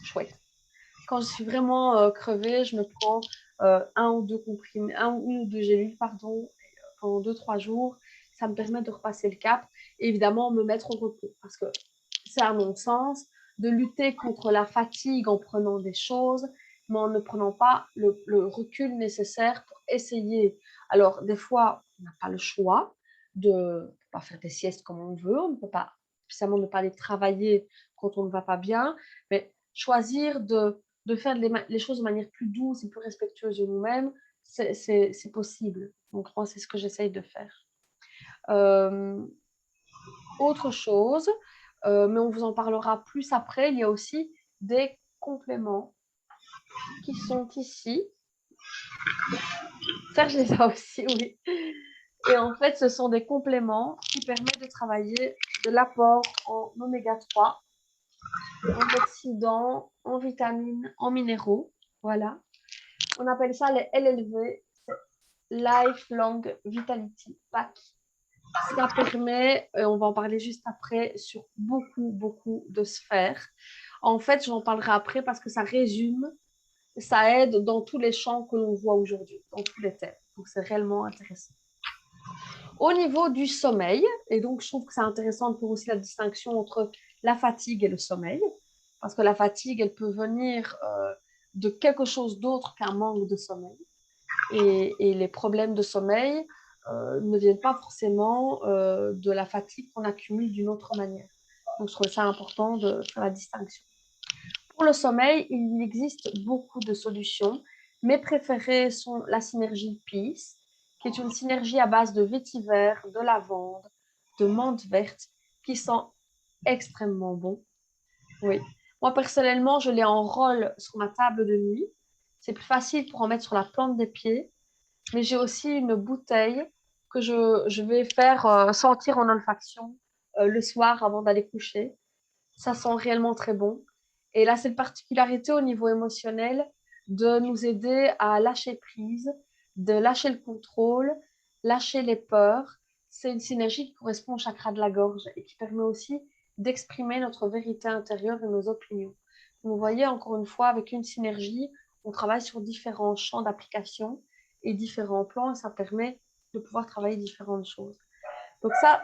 chouette. Quand je suis vraiment crevée, je me prends un ou deux comprimés, une ou deux gélules, pardon, pendant 2, 3 jours. Ça me permet de repasser le cap et évidemment me mettre au repos parce que c'est à mon sens de lutter contre la fatigue en prenant des choses, mais en ne prenant pas le recul nécessaire pour essayer. Alors, des fois, on n'a pas le choix de ne pas faire des siestes comme on veut, on ne peut pas spécialement ne pas aller travailler quand on ne va pas bien, mais choisir de faire les choses de manière plus douce et plus respectueuse de nous-mêmes, c'est possible. Donc, moi, c'est ce que j'essaye de faire. Autre chose, mais on vous en parlera plus après, il y a aussi des compléments qui sont ici. Serge les a aussi, oui. Et en fait, ce sont des compléments qui permettent de travailler de l'apport en oméga 3, en oxydants, en vitamines, en minéraux. Voilà. On appelle ça les LLV, Lifelong Vitality Pack. Ça permet, et on va en parler juste après, sur beaucoup, beaucoup de sphères. En fait, j'en parlerai après parce que ça résume, ça aide dans tous les champs que l'on voit aujourd'hui, dans tous les thèmes. Donc, c'est réellement intéressant. Au niveau du sommeil, et donc je trouve que c'est intéressant de faire aussi la distinction entre la fatigue et le sommeil, parce que la fatigue, elle peut venir de quelque chose d'autre qu'un manque de sommeil. Et les problèmes de sommeil ne viennent pas forcément de la fatigue qu'on accumule d'une autre manière. Donc, je trouve ça important de faire la distinction. Pour le sommeil, il existe beaucoup de solutions. Mes préférées sont la synergie Peace, qui est une synergie à base de vétiver, de lavande, de menthe verte, qui sent extrêmement bon. Oui. Moi, personnellement, je l'ai en rôle sur ma table de nuit. C'est plus facile pour en mettre sur la plante des pieds. Mais j'ai aussi une bouteille que je vais faire sentir en olfaction le soir avant d'aller coucher. Ça sent réellement très bon. Et là, c'est une particularité au niveau émotionnel de nous aider à lâcher prise, de lâcher le contrôle, lâcher les peurs. C'est une synergie qui correspond au chakra de la gorge et qui permet aussi d'exprimer notre vérité intérieure et nos opinions. Vous voyez, encore une fois, avec une synergie, on travaille sur différents champs d'application et différents plans et ça permet de pouvoir travailler différentes choses. Donc ça,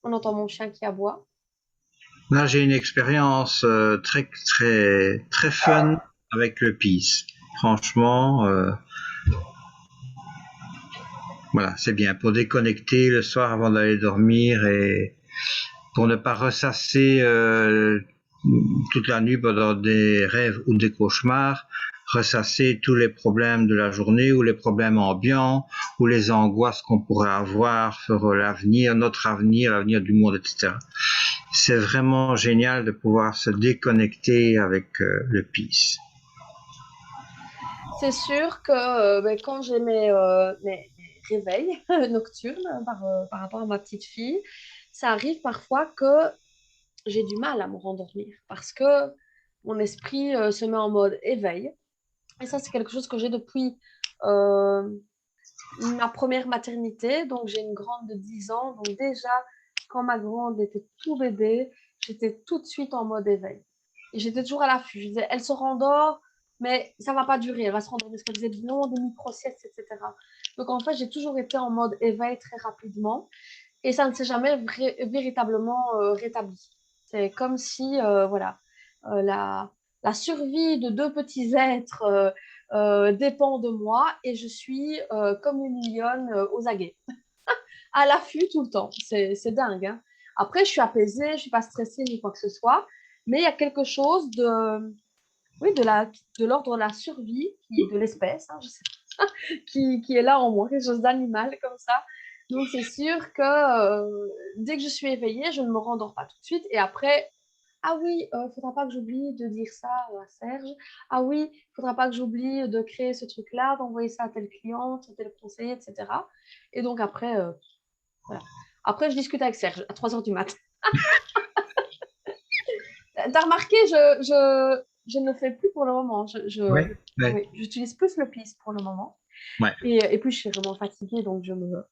on entend mon chien qui aboie. Là, j'ai une expérience très, très, très fun avec le PIS. Franchement, voilà, c'est bien pour déconnecter le soir avant d'aller dormir et pour ne pas ressasser toute la nuit pendant des rêves ou des cauchemars, ressasser tous les problèmes de la journée ou les problèmes ambiants ou les angoisses qu'on pourrait avoir sur l'avenir, notre avenir, l'avenir du monde, etc. C'est vraiment génial de pouvoir se déconnecter avec le PIS. C'est sûr que quand j'ai mes réveils nocturnes par rapport à ma petite fille, ça arrive parfois que j'ai du mal à me rendormir parce que mon esprit se met en mode éveil. Et ça, c'est quelque chose que j'ai depuis euh, ma première maternité. Donc, j'ai une grande de 10 ans. Donc, déjà, quand ma grande était tout bébé, j'étais tout de suite en mode éveil. Et j'étais toujours à l'affût. Je disais, elle se rendort, mais ça ne va pas durer. Elle va se rendormir parce qu'elle faisait des micro-siestes, etc. Donc, en fait, j'ai toujours été en mode éveil très rapidement. Et ça ne s'est jamais véritablement rétabli. C'est comme si, voilà, la survie de deux petits êtres dépend de moi et je suis comme une lionne aux aguets, à l'affût tout le temps. C'est dingue. Hein. Après, je suis apaisée, je ne suis pas stressée ni quoi que ce soit, mais il y a quelque chose oui, de l'ordre de la survie, de l'espèce, hein, je sais pas, qui est là en moi, quelque chose d'animal comme ça. Donc, c'est sûr que dès que je suis éveillée, je ne me rendors pas tout de suite. Et après, ah oui, il ne faudra pas que j'oublie de dire ça à Serge. Ah oui, il ne faudra pas que j'oublie de créer ce truc-là, d'envoyer ça à tel client, à tel conseiller, etc. Et donc après, voilà. Après, je discute avec Serge à 3 heures du mat. T'as remarqué, je ne le fais plus pour le moment. Ouais, ouais. Oui, j'utilise plus le PIS pour le moment. Ouais. Et puis, je suis vraiment fatiguée, donc je me...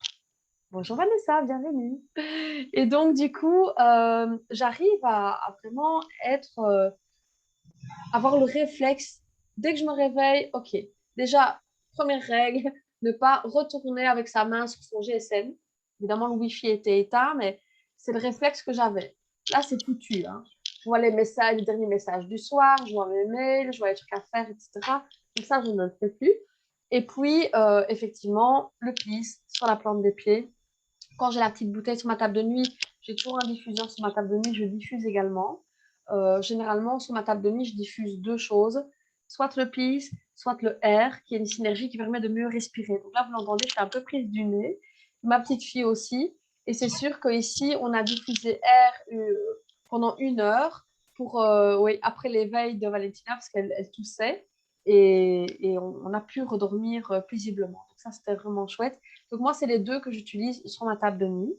Bonjour Vanessa, bienvenue. Et donc, du coup, j'arrive à vraiment avoir le réflexe, dès que je me réveille, ok, déjà, première règle, ne pas retourner avec sa main sur son GSM. Évidemment, le Wi-Fi était éteint, mais c'est le réflexe que j'avais. Là, c'est foutu. Hein. Je vois les messages, les derniers messages du soir, je vois mes mails, je vois les trucs à faire, etc. Donc ça, je ne le fais plus. Et puis, effectivement, le plis sur la plante des pieds. Quand j'ai la petite bouteille sur ma table de nuit, j'ai toujours un diffuseur sur ma table de nuit, je diffuse également. Généralement, sur ma table de nuit, je diffuse deux choses, soit le peace, soit le air, qui est une synergie qui permet de mieux respirer. Donc là, vous l'entendez, je suis un peu prise du nez. Ma petite fille aussi. Et c'est sûr qu'ici, on a diffusé air pendant 1 heure pour, oui, après l'éveil de Valentina, parce qu'elle toussait. Et on a pu redormir paisiblement. Donc ça, c'était vraiment chouette. Donc moi, c'est les deux que j'utilise sur ma table de nuit.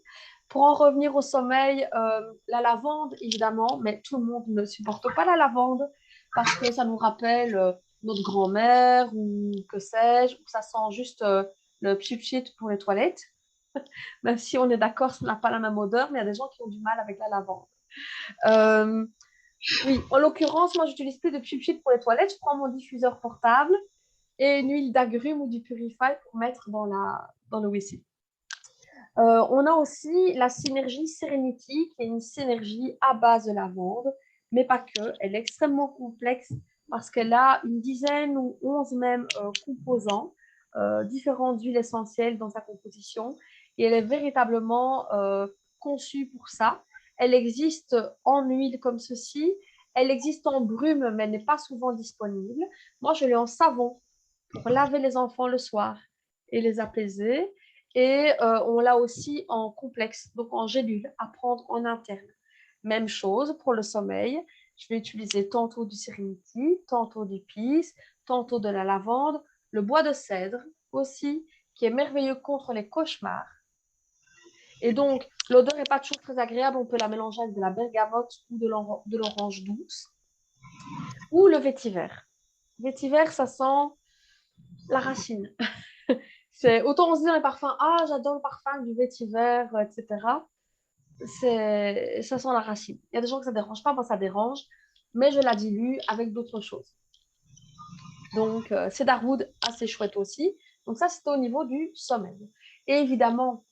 Pour en revenir au sommeil, la lavande, évidemment, mais tout le monde ne supporte pas la lavande parce que ça nous rappelle notre grand-mère ou que sais-je, ou ça sent juste le pchit pour les toilettes. Même si on est d'accord, ça n'a pas la même odeur, mais il y a des gens qui ont du mal avec la lavande. Euh, oui, en l'occurrence, moi, j'utilise plus de pchit pour les toilettes. Je prends mon diffuseur portable et une huile d'agrumes ou du Purify pour mettre dans le WC. On a aussi la synergie Serenity, qui est une synergie à base de lavande, mais pas que. Elle est extrêmement complexe parce qu'elle a une dizaine ou 11 même composants, différentes huiles essentielles dans sa composition, et elle est véritablement conçue pour ça. Elle existe en huile comme ceci, elle existe en brume, mais elle n'est pas souvent disponible. Moi, je l'ai en savon pour laver les enfants le soir et les apaiser. Et on l'a aussi en complexe, donc en gélule, à prendre en interne. Même chose pour le sommeil. Je vais utiliser tantôt du Serenity, tantôt du Peace, tantôt de la lavande, le bois de cèdre aussi, qui est merveilleux contre les cauchemars. Et donc, l'odeur n'est pas toujours très agréable. On peut la mélanger avec de la bergamote ou de l'orange douce. Ou le vétiver. Vétiver, ça sent la racine. Autant on se dit dans les parfums, ah, j'adore le parfum du vétiver, etc. Ça sent la racine. Il y a des gens que ça ne dérange pas, moi ça dérange, mais je la dilue avec d'autres choses. Donc, Cedarwood, assez chouette aussi. Donc ça, c'était au niveau du sommeil. Et évidemment,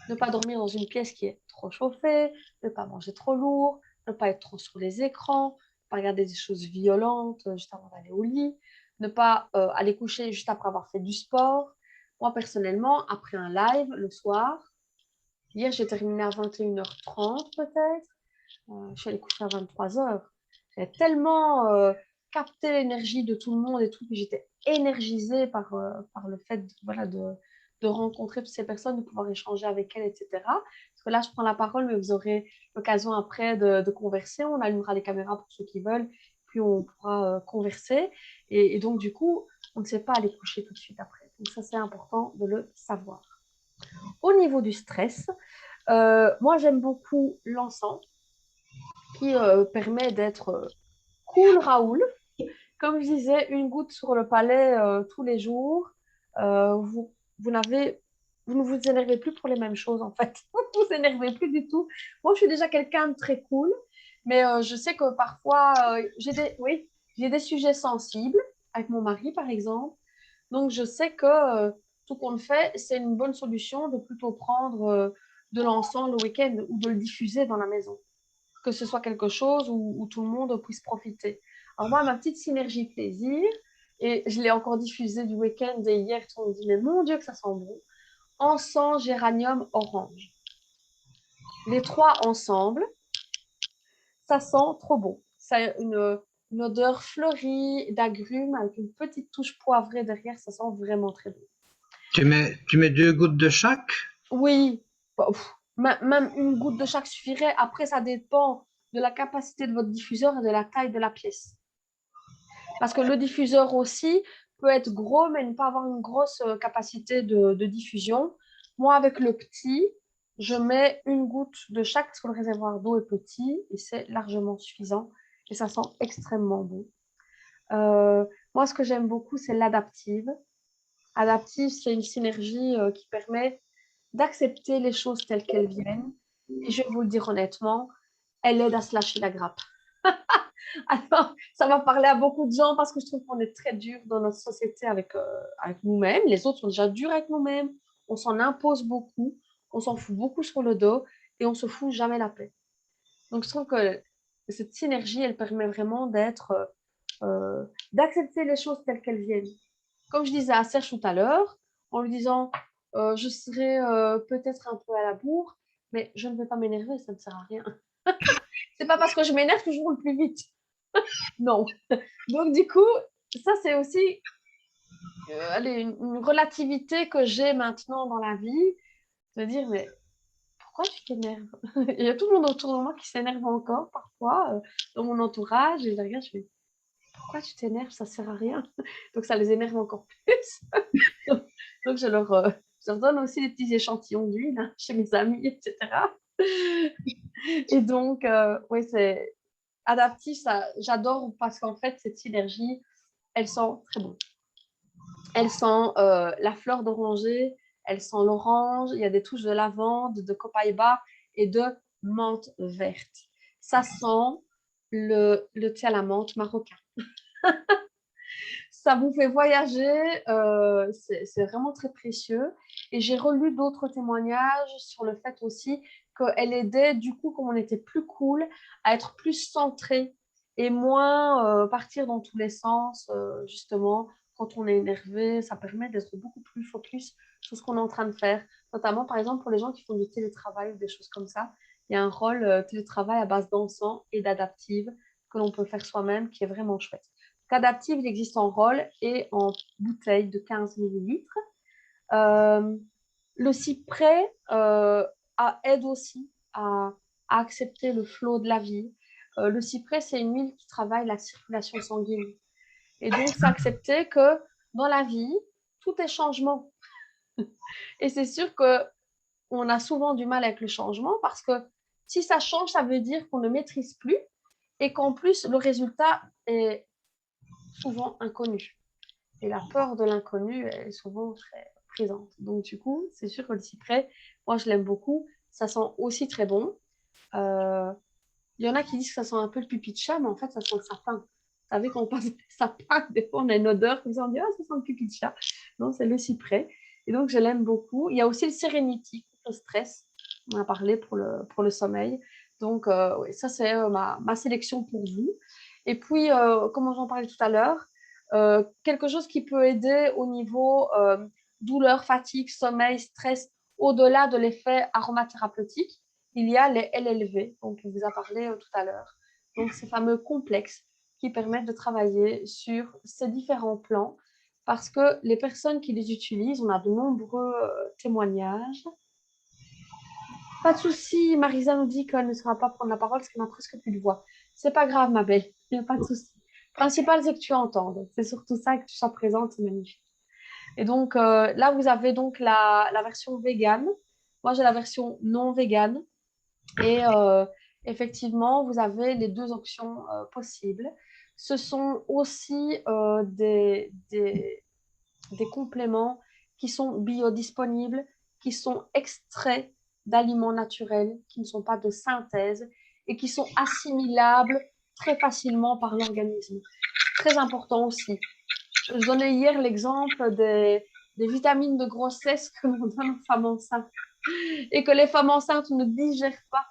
ne pas dormir dans une pièce qui est trop chauffée, ne pas manger trop lourd, ne pas être trop sur les écrans, ne pas regarder des choses violentes juste avant d'aller au lit, ne pas aller coucher juste après avoir fait du sport. Moi, personnellement, après un live le soir, hier, j'ai terminé à 21h30 peut-être, je suis allée coucher à 23h. J'ai tellement capté l'énergie de tout le monde et tout, que j'étais énergisée par le fait voilà, de rencontrer toutes ces personnes, de pouvoir échanger avec elles, etc. Parce que là, je prends la parole, mais vous aurez l'occasion après de converser. On allumera les caméras pour ceux qui veulent, puis on pourra converser. Et donc, du coup, on ne sait pas aller coucher tout de suite après. Donc, ça, c'est important de le savoir. Au niveau du stress, moi, j'aime beaucoup l'encens qui permet d'être cool Raoul. Comme je disais, une goutte sur le palais tous les jours, vous vous ne vous énervez plus pour les mêmes choses en fait. Vous vous énervez plus du tout. Moi, je suis déjà quelqu'un de très cool, mais je sais que parfois, j'ai des sujets sensibles avec mon mari, par exemple. Donc, je sais que tout compte fait, c'est une bonne solution de plutôt prendre de l'encens le week-end ou de le diffuser dans la maison, que ce soit quelque chose où tout le monde puisse profiter. Alors moi, ma petite synergie plaisir, et je l'ai encore diffusée du week-end et hier, tout le monde me dit, mais mon Dieu que ça sent bon. Encens, géranium, orange. Les trois ensemble, ça sent trop bon. Ça a une odeur fleurie d'agrumes avec une petite touche poivrée derrière, ça sent vraiment très bon. Tu mets 2 gouttes de chaque? Oui, même une goutte de chaque suffirait. Après, ça dépend de la capacité de votre diffuseur et de la taille de la pièce. Parce que le diffuseur aussi peut être gros, mais ne pas avoir une grosse capacité de diffusion. Moi, avec le petit, je mets une goutte de chaque parce que le réservoir d'eau est petit et c'est largement suffisant. Et ça sent extrêmement bon. Moi, ce que j'aime beaucoup, c'est l'adaptive. Adaptive, c'est une synergie qui permet d'accepter les choses telles qu'elles viennent. Et je vais vous le dire honnêtement, elle aide à se lâcher la grappe. Alors, ça va parler à beaucoup de gens parce que je trouve qu'on est très dur dans notre société avec nous-mêmes. Les autres sont déjà durs avec nous-mêmes. On s'en impose beaucoup. On s'en fout beaucoup sur le dos et on se fout jamais la paix. Donc, je trouve que cette synergie, elle permet vraiment d'accepter les choses telles qu'elles viennent. Comme je disais à Serge tout à l'heure, en lui disant, je serai peut-être un peu à la bourre, mais je ne vais pas m'énerver, ça ne sert à rien. C'est pas parce que je m'énerve que je roule plus vite. Non. Donc, du coup, ça, c'est aussi une relativité que j'ai maintenant dans la vie, de dire, mais pourquoi tu t'énerves? Il y a tout le monde autour de moi qui s'énerve encore parfois, dans mon entourage, et je les regarde, je fais, pourquoi tu t'énerves? Ça sert à rien. Donc, ça les énerve encore plus. Donc je leur donne aussi des petits échantillons d'huile hein, chez mes amis, etc. Et donc, oui, c'est adaptif, ça, j'adore parce qu'en fait, cette synergie, elle sent très bon. Elle sent la fleur d'oranger, elle sent l'orange, il y a des touches de lavande, de copaïba et de menthe verte. Ça sent le thé à la menthe marocain. Ça vous fait voyager, c'est vraiment très précieux. Et j'ai relu d'autres témoignages sur le fait aussi qu'elle aidait, du coup, comme on était plus cool, à être plus centré et moins partir dans tous les sens, justement, quand on est énervé. Ça permet d'être beaucoup plus focus sur ce qu'on est en train de faire. Notamment, par exemple, pour les gens qui font du télétravail ou des choses comme ça, il y a un rôle télétravail à base d'encens et d'adaptive que l'on peut faire soi-même qui est vraiment chouette. Adaptive, il existe en rôle et en bouteille de 15 millilitres. Le cyprès aide aussi à accepter le flot de la vie. Le cyprès, c'est une huile qui travaille la circulation sanguine. Et donc, c'est accepter que dans la vie, tout est changement. Et c'est sûr qu'on a souvent du mal avec le changement parce que si ça change, ça veut dire qu'on ne maîtrise plus et qu'en plus, le résultat est souvent inconnu. Et la peur de l'inconnu est souvent très présente. Donc, du coup, c'est sûr que le cyprès, moi, je l'aime beaucoup. Ça sent aussi très bon. Il y en a qui disent que ça sent un peu le pipi de chat, mais en fait, ça sent le sapin. Vous savez, quand on passe le sapin, des fois, on a une odeur, comme ça, on dit, ah, ça sent le pipi de chat. Non, c'est le cyprès. Et donc, je l'aime beaucoup. Il y a aussi le Serenity, le stress. On en a parlé pour le sommeil. Donc, oui, ça, c'est ma sélection pour vous. Et puis, comme j'en parlais tout à l'heure, quelque chose qui peut aider au niveau douleur, fatigue, sommeil, stress, au-delà de l'effet aromathérapeutique, il y a les LLV, dont on vous a parlé tout à l'heure. Donc, ces fameux complexes qui permettent de travailler sur ces différents plans parce que les personnes qui les utilisent, on a de nombreux témoignages. Pas de souci, Marisa nous dit qu'elle ne saura pas prendre la parole parce qu'elle n'a presque plus de voix. C'est pas grave, ma belle, il n'y a pas de souci. Le principal, c'est que tu entendes. C'est surtout ça, que tu sois présente, c'est magnifique. Et donc, là, vous avez donc la version végane. Moi, j'ai la version non végane. Et effectivement, vous avez les deux options possibles. Ce sont aussi des compléments qui sont biodisponibles, qui sont extraits d'aliments naturels, qui ne sont pas de synthèse et qui sont assimilables très facilement par l'organisme. Très important aussi. Je donnais hier l'exemple des vitamines de grossesse que l'on donne aux femmes enceintes et que les femmes enceintes ne digèrent pas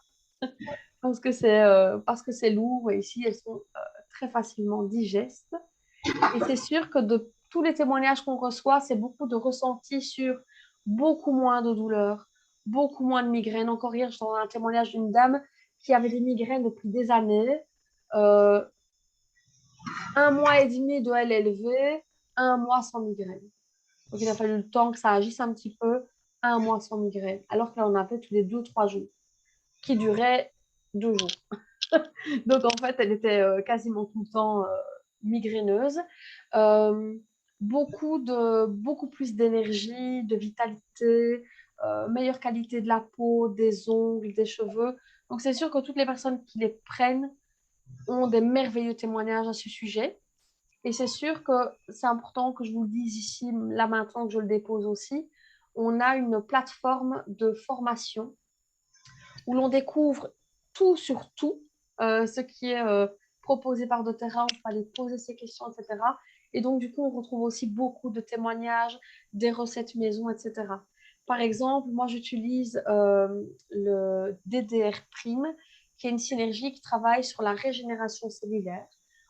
parce que c'est lourd et ici elles sont très facilement digestes. Et c'est sûr que de tous les témoignages qu'on reçoit, c'est beaucoup de ressentis sur beaucoup moins de douleurs, beaucoup moins de migraines. Encore hier, j'ai un témoignage d'une dame qui avait des migraines depuis des années. Euh, 1 mois et demi de LLV, 1 mois sans migraine. Donc il a fallu le temps que ça agisse un petit peu, 1 mois sans migraine, alors qu'elle en avait tous les 2, 3 jours, qui duraient 2 jours. Donc, en fait, elle était quasiment tout le temps migraineuse. Euh, beaucoup plus d'énergie, de vitalité, meilleure qualité de la peau, des ongles, des cheveux. Donc, c'est sûr que toutes les personnes qui les prennent ont des merveilleux témoignages à ce sujet. Et c'est sûr que c'est important que je vous le dise ici, là maintenant que je le dépose aussi. On a une plateforme de formation où l'on découvre tout sur tout, ce qui est proposé par doTERRA, on peut aller poser ses questions, etc. Et donc, du coup, on retrouve aussi beaucoup de témoignages, des recettes maison, etc. Par exemple, moi, j'utilise le DDR Prime, qui est une synergie qui travaille sur la régénération cellulaire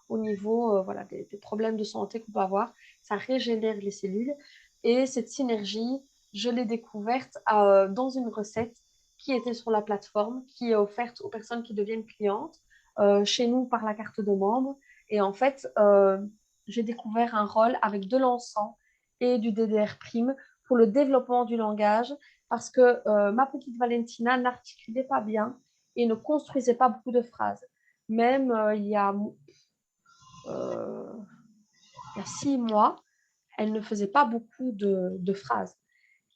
au niveau voilà, des problèmes de santé qu'on peut avoir. Ça régénère les cellules. Et cette synergie, je l'ai découverte dans une recette qui était sur la plateforme, qui est offerte aux personnes qui deviennent clientes chez nous par la carte de membre. Et en fait, j'ai découvert un rôle avec de l'encens et du DDR prime pour le développement du langage parce que ma petite Valentina n'articulait pas bien et ne construisait pas beaucoup de phrases. Même il y a 6 mois, elle ne faisait pas beaucoup de phrases.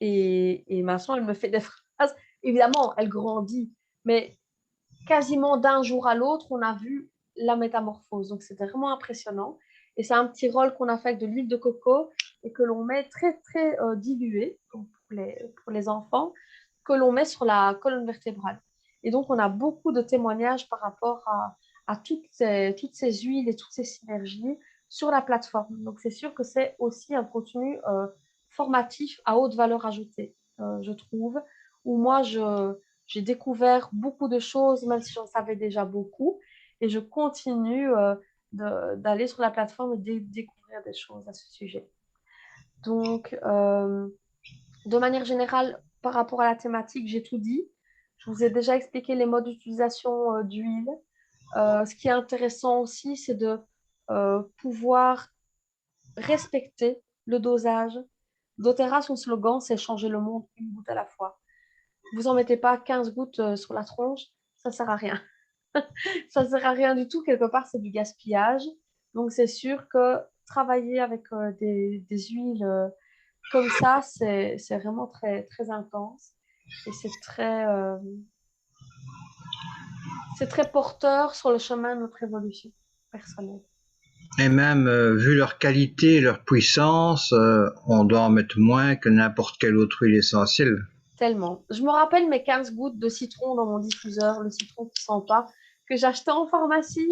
Et maintenant, elle me fait des phrases. Évidemment, elle grandit, mais quasiment d'un jour à l'autre, on a vu la métamorphose. Donc, c'était vraiment impressionnant. Et c'est un petit rôle qu'on a fait avec de l'huile de coco et que l'on met très, très diluée pour les enfants, que l'on met sur la colonne vertébrale. Et donc, on a beaucoup de témoignages par rapport à toutes ces huiles et toutes ces synergies sur la plateforme. Donc, c'est sûr que c'est aussi un contenu formatif à haute valeur ajoutée, je trouve, où moi, j'ai découvert beaucoup de choses, même si j'en savais déjà beaucoup, et je continue d'aller sur la plateforme et de découvrir des choses à ce sujet. Donc, de manière générale, par rapport à la thématique, j'ai tout dit. Je vous ai déjà expliqué les modes d'utilisation d'huile. Ce qui est intéressant aussi, c'est de pouvoir respecter le dosage. doTERRA, son slogan, c'est changer le monde une goutte à la fois. Vous en mettez pas 15 gouttes sur la tronche, ça sert à rien. Ça sert à rien du tout. Quelque part, c'est du gaspillage. Donc, c'est sûr que travailler avec des huiles comme ça, c'est vraiment très, très intense. Et c'est très porteur sur le chemin de notre évolution personnelle. Et même vu leur qualité, leur puissance, on doit en mettre moins que n'importe quelle autre huile essentielle. Tellement. Je me rappelle mes 15 gouttes de citron dans mon diffuseur, le citron qui sent pas, que j'achetais en pharmacie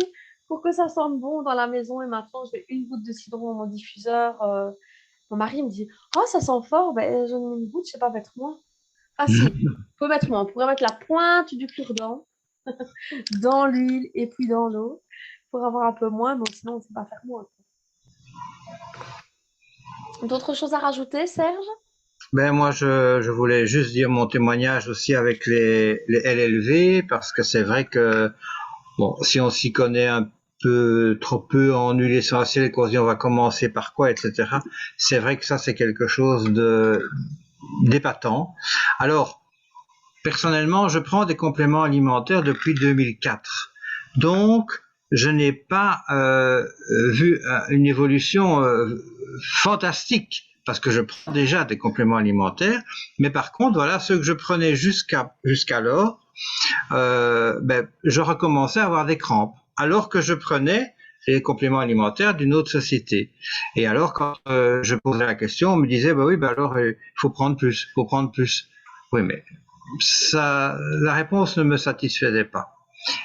pour que ça sente bon dans la maison. Et maintenant, je mets une goutte de citron dans mon diffuseur. Mon mari me dit, oh, ça sent fort. Ben, j'en ai une goutte, je sais pas mettre moins. Ah si, faut mettre moins. On pourrait mettre la pointe du cure-dent dans l'huile et puis dans l'eau pour avoir un peu moins, mais sinon, on ne sait pas faire moins. D'autres choses à rajouter, Serge? Ben moi, je voulais juste dire mon témoignage aussi avec les LLV, parce que c'est vrai que bon, si on s'y connaît un peu trop peu en huile essentielle, qu'on se dit on va commencer par quoi, etc. C'est vrai que ça c'est quelque chose de d'épatant. Alors, personnellement, je prends des compléments alimentaires depuis 2004. Donc, je n'ai pas vu une évolution fantastique parce que je prends déjà des compléments alimentaires. Mais par contre, voilà, ceux que je prenais jusqu'alors, je recommençais à avoir des crampes, alors que je prenais les compléments alimentaires d'une autre société. Et alors, quand je posais la question, on me disait, bah oui, bah alors, il faut prendre plus, faut prendre plus. Oui, mais ça, la réponse ne me satisfaisait pas.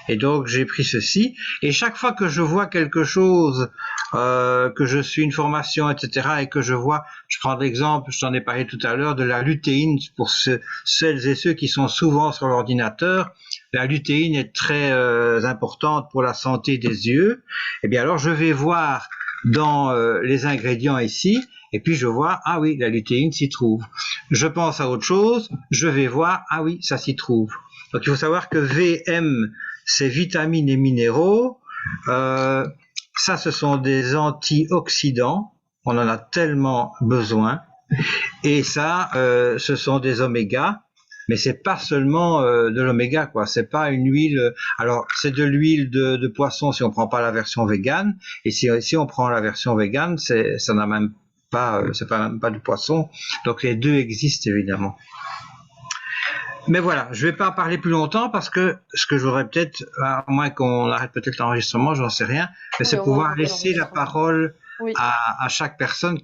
Et donc j'ai pris ceci. Et chaque fois que je vois quelque chose, que je suis une formation, etc., et que je vois, je prends l'exemple, je t'en ai parlé tout à l'heure, de la lutéine pour celles et ceux qui sont souvent sur l'ordinateur. La lutéine est très importante pour la santé des yeux. Et bien alors je vais voir dans les ingrédients ici, et puis je vois, ah oui, la lutéine s'y trouve. Je pense à autre chose, je vais voir, ah oui, ça s'y trouve. Donc il faut savoir que VM, c'est vitamines et minéraux. Ça, ce sont des antioxydants. On en a tellement besoin. Et ça, ce sont des oméga. Mais c'est pas seulement de l'oméga, quoi. C'est pas une huile. Alors, c'est de l'huile de poisson si on prend pas la version végane. Et si on prend la version végane, ça n'a même pas, c'est pas même pas du poisson. Donc les deux existent évidemment. Mais voilà, je vais pas en parler plus longtemps parce que ce que j'aurais peut-être, à moins qu'on arrête peut-être l'enregistrement, j'en sais rien, mais Oui, c'est on va pouvoir arrêter laisser la l'enregistrement. parole Oui. à chaque personne